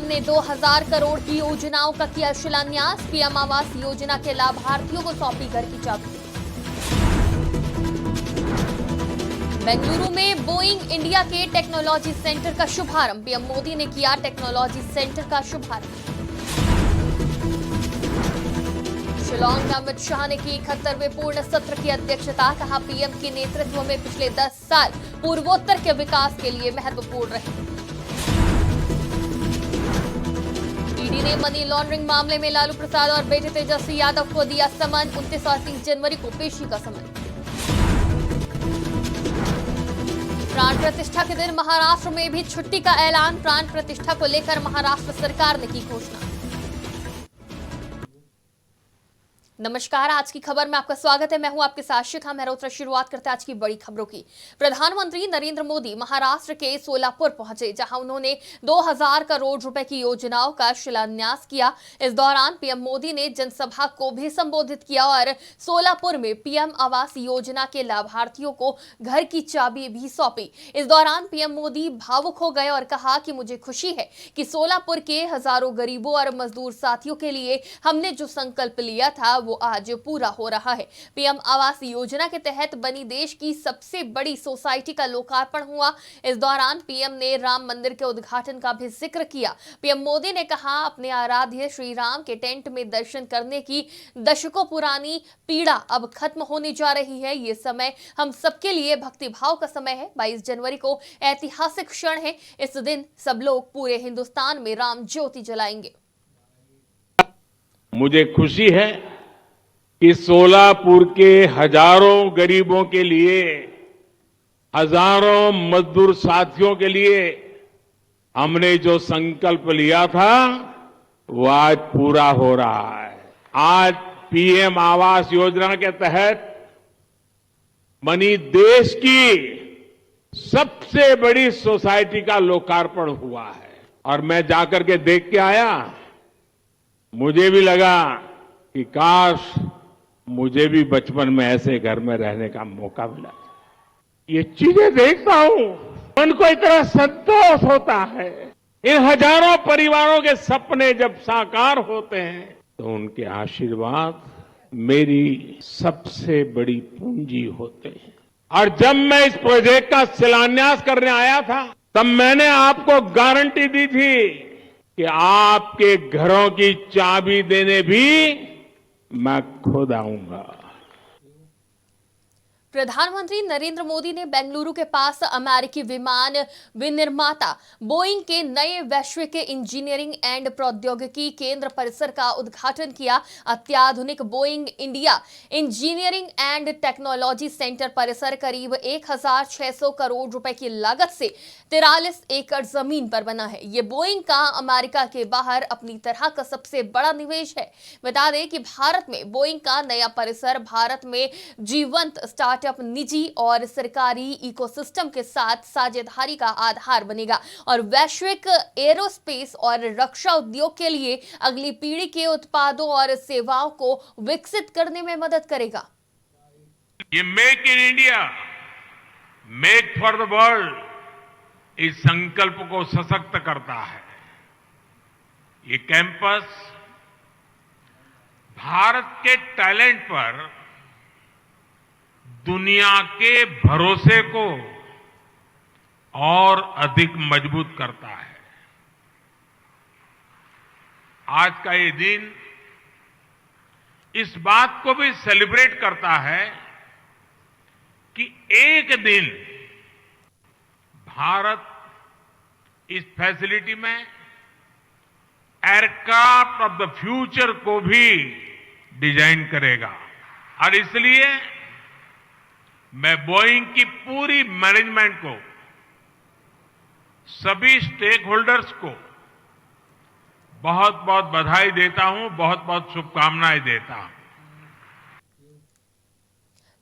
ने 2000 करोड़ की योजनाओं का किया शिलान्यास। पीएम आवास योजना के लाभार्थियों को सौंपी घर की चाबी। बेंगलुरु में बोइंग इंडिया के टेक्नोलॉजी सेंटर का शुभारंभ। पीएम मोदी ने किया टेक्नोलॉजी सेंटर का शुभारंभ। शिलांग में अमित शाह ने की 71वें पूर्ण सत्र की अध्यक्षता। कहा, पीएम के नेतृत्व में पिछले 10 साल पूर्वोत्तर के विकास के लिए महत्वपूर्ण रहे। ईडी ने मनी लॉन्ड्रिंग मामले में लालू प्रसाद और बेटे तेजस्वी यादव को दिया समन। 29 और 30 जनवरी को पेशी का समन। प्राण प्रतिष्ठा के दिन महाराष्ट्र में भी छुट्टी का ऐलान। प्राण प्रतिष्ठा को लेकर महाराष्ट्र सरकार ने की घोषणा। नमस्कार, आज की खबर में आपका स्वागत है। मैं हूं आपके साथ शिखा मेहरोत्रा। शुरुआत करते हैं आज की बड़ी खबरों की। प्रधानमंत्री नरेंद्र मोदी महाराष्ट्र के सोलापुर पहुंचे, जहां उन्होंने 2000 करोड़ रुपए की योजनाओं का शिलान्यास किया। इस दौरान पीएम मोदी ने जनसभा को भी संबोधित किया और सोलापुर में पीएम आवास योजना के लाभार्थियों को घर की चाबी भी सौंपी। इस दौरान पीएम मोदी भावुक हो गए और कहा कि मुझे खुशी है कि सोलापुर के हजारों गरीबों और मजदूर साथियों के लिए हमने जो संकल्प लिया था वो आज पूरा हो रहा है। पीएम आवास योजना के तहत बनी देश की सबसे बड़ी सोसाइटी का लोकार्पण हुआ। इस दौरान पीएम ने राम मंदिर के उद्घाटन का भी जिक्र किया। पीएम मोदी ने कहा, अपने आराध्य श्री राम के टेंट में दर्शन करने की दशकों पुरानी पीड़ा अब खत्म होने जा रही है। ये समय हम सबके लिए भक्तिभाव का समय है। 22 जनवरी को ऐतिहासिक क्षण है। इस दिन सब लोग पूरे हिंदुस्तान में राम ज्योति जलाएंगे। मुझे खुशी है कि सोलापुर के हजारों गरीबों के लिए, हजारों मजदूर साथियों के लिए हमने जो संकल्प लिया था वो आज पूरा हो रहा है। आज पीएम आवास योजना के तहत बनी देश की सबसे बड़ी सोसाइटी का लोकार्पण हुआ है और मैं जाकर के देख के आया। मुझे भी लगा कि काश मुझे भी बचपन में ऐसे घर में रहने का मौका मिला। ये चीजें देखता हूं, मन को इतना संतोष होता है। इन हजारों परिवारों के सपने जब साकार होते हैं तो उनके आशीर्वाद मेरी सबसे बड़ी पूंजी होते हैं। और जब मैं इस प्रोजेक्ट का शिलान्यास करने आया था, तब मैंने आपको गारंटी दी थी कि आपके घरों की चाबी देने भी मैं खुद आऊंगा। प्रधानमंत्री नरेंद्र मोदी ने बेंगलुरु के पास अमेरिकी विमान विनिर्माता बोइंग के नए वैश्विक इंजीनियरिंग एंड प्रौद्योगिकी केंद्र परिसर का उद्घाटन किया। अत्याधुनिक Boeing India engineering and technology centre परिसर करीब 1600 करोड़ रुपए की लागत से 43 एकड़ जमीन पर बना है। ये बोइंग का अमेरिका के बाहर अपनी तरह का सबसे बड़ा निवेश है। बता दें कि भारत में बोइंग का नया परिसर भारत में जीवंत स्टार्टअप, निजी और सरकारी इकोसिस्टम के साथ साझेदारी का आधार बनेगा और वैश्विक एरोस्पेस और रक्षा उद्योग के लिए अगली पीढ़ी के उत्पादों और सेवाओं को विकसित करने में मदद करेगा। ये make in India, make for the world, इस संकल्प को सशक्त करता है। ये कैंपस भारत के टैलेंट पर दुनिया के भरोसे को और अधिक मजबूत करता है। आज का ये दिन इस बात को भी सेलिब्रेट करता है कि एक दिन भारत इस फैसिलिटी में एयरक्राफ्ट ऑफ द फ्यूचर को भी डिजाइन करेगा। और इसलिए मैं बोइंग की पूरी मैनेजमेंट को, सभी स्टेक होल्डर्स को बहुत बहुत बधाई देता हूं, बहुत बहुत शुभकामनाएं देता हूं।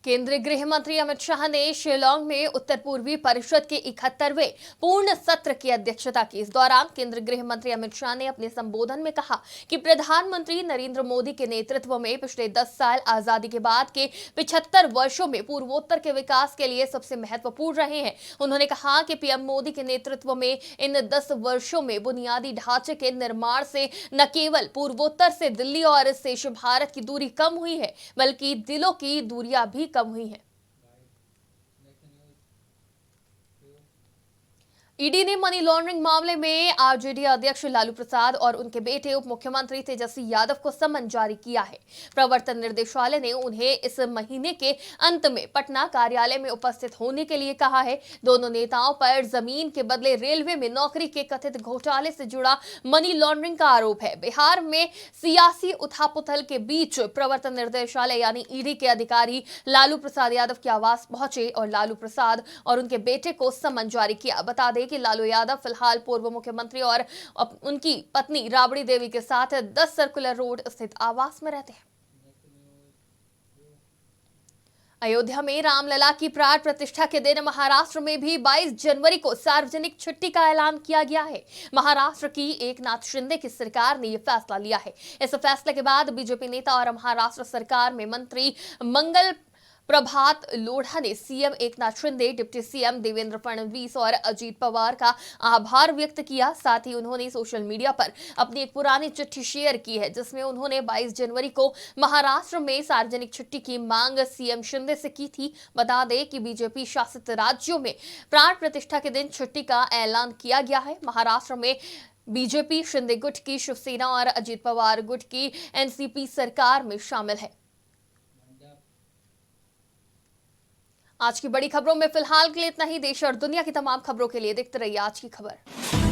केंद्रीय गृह मंत्री अमित शाह ने शिलांग में उत्तर पूर्वी परिषद के 71वें पूर्ण सत्र की अध्यक्षता की। इस दौरान केंद्रीय गृह मंत्री अमित शाह ने अपने संबोधन में कहा कि प्रधानमंत्री नरेंद्र मोदी के नेतृत्व में पिछले 10 साल आजादी के बाद के 75 वर्षों में पूर्वोत्तर के विकास के लिए सबसे महत्वपूर्ण रहे हैं। उन्होंने कहा कि पीएम मोदी के नेतृत्व में इन 10 वर्षों में बुनियादी ढांचे के निर्माण से न केवल पूर्वोत्तर से दिल्ली और शेष भारत की दूरी कम हुई है, बल्कि दिलों की दूरियां भी कम हुई है। ईडी ने मनी लॉन्ड्रिंग मामले में आरजेडी अध्यक्ष लालू प्रसाद और उनके बेटे उप मुख्यमंत्री तेजस्वी यादव को समन जारी किया है। प्रवर्तन निर्देशालय ने उन्हें इस महीने के अंत में पटना कार्यालय में उपस्थित होने के लिए कहा है। दोनों नेताओं पर जमीन के बदले रेलवे में नौकरी के कथित घोटाले से जुड़ा मनी लॉन्ड्रिंग का आरोप है। बिहार में सियासी उथापुथल के बीच प्रवर्तन निर्देशालय यानी ईडी के अधिकारी लालू प्रसाद यादव के आवास पहुंचे और लालू प्रसाद और उनके बेटे को समन जारी किया। बता दें कि लालू यादव फिलहाल पूर्व मुख्यमंत्री और उनकी पत्नी राबड़ी देवी के साथ 10 सर्कुलर रोड स्थित आवास में रहते हैं। अयोध्या में रामलला की प्राण प्रतिष्ठा के दिन महाराष्ट्र में भी 22 जनवरी को सार्वजनिक छुट्टी का ऐलान किया गया है। महाराष्ट्र की एकनाथ शिंदे की सरकार ने यह फैसला लिया है। इस फैसले के बाद बीजेपी नेता और महाराष्ट्र सरकार में मंत्री मंगल प्रभात लोढ़ा ने CM Eknath Shinde, deputy CM Devendra Fadnavis और अजीत पवार का आभार व्यक्त किया। साथ ही उन्होंने सोशल मीडिया पर अपनी एक पुरानी चिट्ठी शेयर की है, जिसमें उन्होंने 22 जनवरी को महाराष्ट्र में सार्वजनिक छुट्टी की मांग सीएम शिंदे से की थी। बता दें कि बीजेपी शासित राज्यों में प्राण प्रतिष्ठा के दिन छुट्टी का ऐलान किया गया है। महाराष्ट्र में बीजेपी शिंदे गुट की शिवसेना और अजीत पवार गुट की एनसीपी सरकार में शामिल है। आज की बड़ी खबरों में फिलहाल के लिए इतना ही। देश और दुनिया की तमाम खबरों के लिए देखते रहिए आज की खबर।